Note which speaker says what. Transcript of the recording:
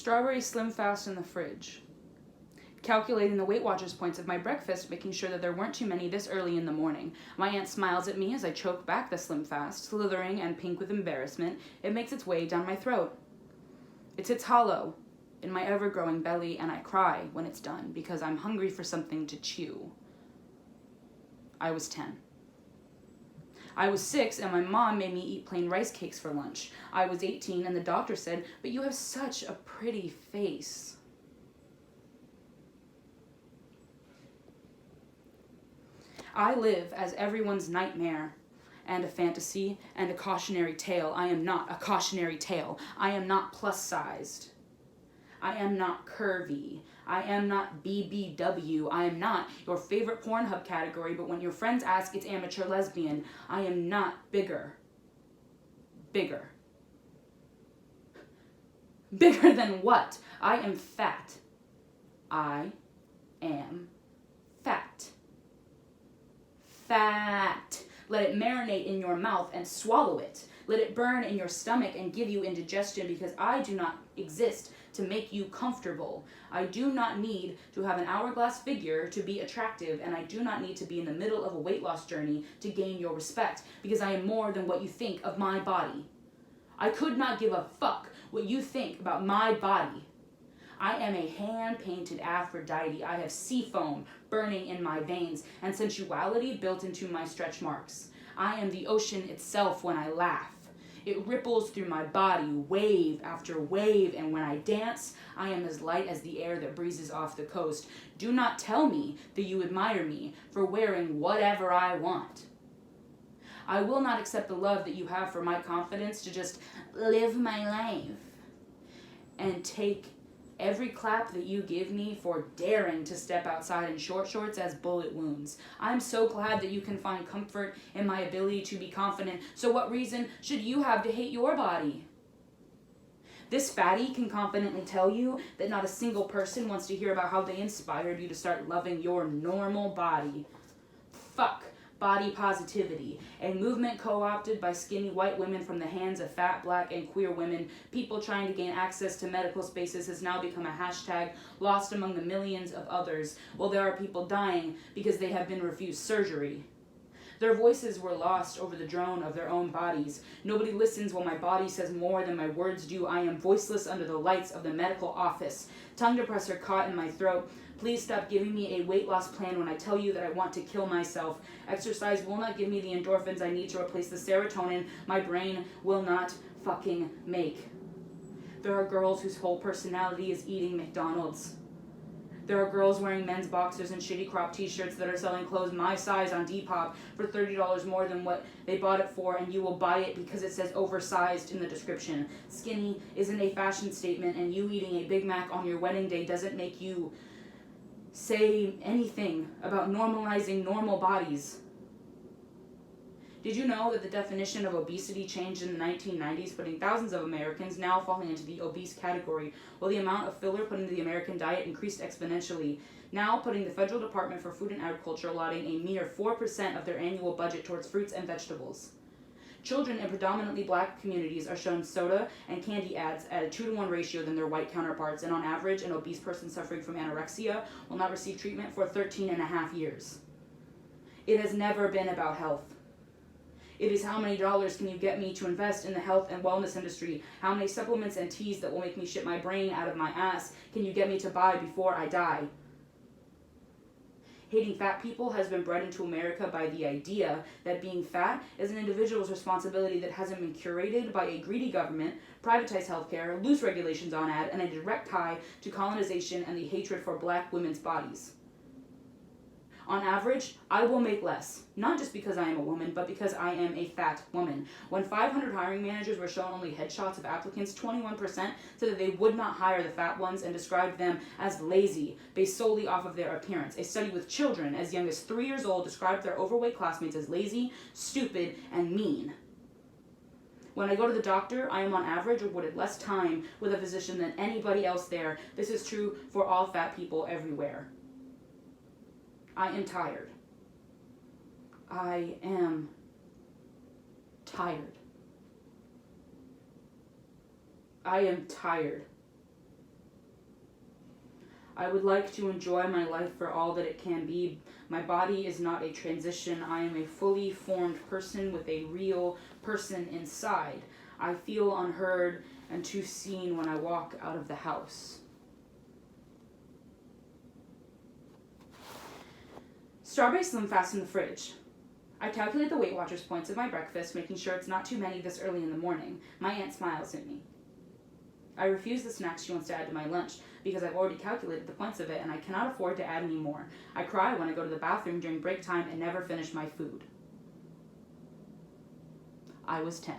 Speaker 1: Strawberry Slim Fast in the fridge. Calculating the Weight Watchers points of my breakfast, making sure that there weren't too many this early in the morning. My aunt smiles at me as I choke back the Slim Fast, slithering and pink with embarrassment. It makes its way down my throat. It sits hollow in my ever-growing belly, and I cry when it's done because I'm hungry for something to chew. I was 10. I was 6, and my mom made me eat plain rice cakes for lunch. I was 18, and the doctor said, "But you have such a pretty face." I live as everyone's nightmare and a fantasy and a cautionary tale. I am not a cautionary tale. I am not plus-sized. I am not curvy. I am not BBW. I am not your favorite Pornhub category, but when your friends ask, it's amateur lesbian. I am not bigger. Bigger. Bigger than what? I am fat. I am fat. Fat. Let it marinate in your mouth and swallow it. Let it burn in your stomach and give you indigestion, because I do not exist to make you comfortable. I do not need to have an hourglass figure to be attractive, and I do not need to be in the middle of a weight loss journey to gain your respect, because I am more than what you think of my body. I could not give a fuck what you think about my body. I am a hand-painted Aphrodite. I have sea foam burning in my veins and sensuality built into my stretch marks. I am the ocean itself when I laugh. It ripples through my body, wave after wave, and when I dance, I am as light as the air that breezes off the coast. Do not tell me that you admire me for wearing whatever I want. I will not accept the love that you have for my confidence to just live my life and take every clap that you give me for daring to step outside in short shorts as bullet wounds. I'm so glad that you can find comfort in my ability to be confident. So what reason should you have to hate your body? This fatty can confidently tell you that not a single person wants to hear about how they inspired you to start loving your normal body. Fuck body positivity, a movement co-opted by skinny white women from the hands of fat, black, and queer women. People trying to gain access to medical spaces has now become a hashtag lost among the millions of others, while there are people dying because they have been refused surgery. Their voices were lost over the drone of their own bodies. Nobody listens while my body says more than my words do. I am voiceless under the lights of the medical office. Tongue depressor caught in my throat. Please stop giving me a weight loss plan when I tell you that I want to kill myself. Exercise will not give me the endorphins I need to replace the serotonin my brain will not fucking make. There are girls whose whole personality is eating McDonald's. There are girls wearing men's boxers and shitty crop t-shirts that are selling clothes my size on Depop for $30 more than what they bought it for, and you will buy it because it says oversized in the description. Skinny isn't a fashion statement, and you eating a Big Mac on your wedding day doesn't make you say anything about normalizing normal bodies. Did you know that the definition of obesity changed in the 1990s, putting thousands of Americans now falling into the obese category, while the amount of filler put into the American diet increased exponentially, now putting the Federal Department for Food and Agriculture allotting a mere 4% of their annual budget towards fruits and vegetables. Children in predominantly black communities are shown soda and candy ads at a 2-to-1 ratio than their white counterparts, and on average, an obese person suffering from anorexia will not receive treatment for 13 and a half years. It has never been about health. It is how many dollars can you get me to invest in the health and wellness industry? How many supplements and teas that will make me shit my brain out of my ass can you get me to buy before I die? Hating fat people has been bred into America by the idea that being fat is an individual's responsibility that hasn't been curated by a greedy government, privatized healthcare, loose regulations on ad, and a direct tie to colonization and the hatred for black women's bodies. On average, I will make less, not just because I am a woman, but because I am a fat woman. When 500 hiring managers were shown only headshots of applicants, 21% said that they would not hire the fat ones and described them as lazy, based solely off of their appearance. A study with children as young as 3 years old described their overweight classmates as lazy, stupid, and mean. When I go to the doctor, I am on average awarded less time with a physician than anybody else there. This is true for all fat people everywhere. I am tired. I am tired. I am tired I would like to enjoy my life for all that it can be. My body is not a transition. I am a fully formed person with a real person inside. I feel unheard and too seen when I walk out of the house. Strawberries Slim fast in the fridge. I calculate the Weight Watchers points of my breakfast, making sure it's not too many this early in the morning. My aunt smiles at me. I refuse the snacks she wants to add to my lunch because I've already calculated the points of it and I cannot afford to add any more. I cry when I go to the bathroom during break time and never finish my food. I was 10.